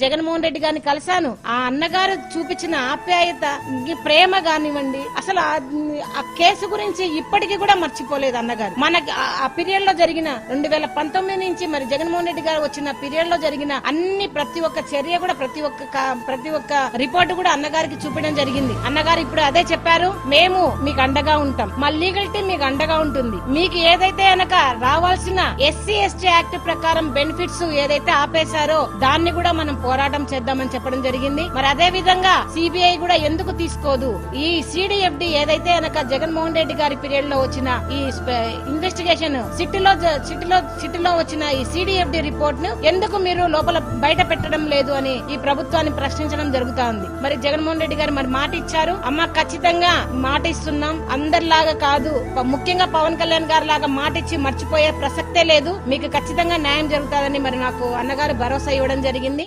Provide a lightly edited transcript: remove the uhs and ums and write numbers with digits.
జగన్మోహన్ రెడ్డి గారిని కలిశాను. ఆ అన్నగారు చూపించిన ఆప్యాయత, ప్రేమ కానివ్వండి, అసలు ఆ కేసు గురించి ఇప్పటికీ కూడా మర్చిపోలేదు అన్నగారు. మనకి ఆ పీరియడ్ లో జరిగిన 2019 నుంచి మరి జగన్మోహన్ రెడ్డి గారు వచ్చిన పీరియడ్ లో జరిగిన ప్రతి ఒక్క చర్య కూడా ప్రతి ఒక్క రిపోర్ట్ కూడా అన్నగారికి చూపించడం జరిగింది. అన్నగారు ఇప్పుడు అదే చెప్పారు, మేము మీకు అండగా ఉంటాం, మా లీగల్ టీం మీకు అండగా ఉంటుంది. మీకు ఏదైతే అనక రావాల్సిన SC/ST యాక్ట్ ప్రకారం బెనిఫిట్స్ ఏదైతే ఆపేశారో దాన్ని కూడా మనం పోరాటం చేద్దామని చెప్పడం జరిగింది. మరి అదే విధంగా సిబిఐ కూడా ఎందుకు తీసుకోదు? ఈ CDFD ఏదైతే అనక జగన్మోహన్ రెడ్డి గారి పీరియడ్ లో వచ్చిన ఈ ఇన్వెస్టిగేషన్ సిట్లో వచ్చిన ఈ CDFD రిపోర్ట్ ను ఎందుకు మీరు లోపల బయట పెట్టడం లేదు అని ఈ ప్రభుత్వాన్ని ప్రశ్నించడం జరుగుతోంది. మరి జగన్మోహన్ రెడ్డి గారు మరి మాట ఇచ్చారు, అమ్మ ఖచ్చితంగా మాట ఇస్తున్నాం, అందరిలాగా కాదు, ముఖ్యంగా పవన్ కళ్యాణ్ గారి లాగా మాట ఇచ్చి మర్చిపోయే ప్రసక్తే లేదు, మీకు ఖచ్చితంగా న్యాయం జరుగుతుందని మరి నాకు అన్నగారు భరోసా ఇవ్వడం జరిగింది.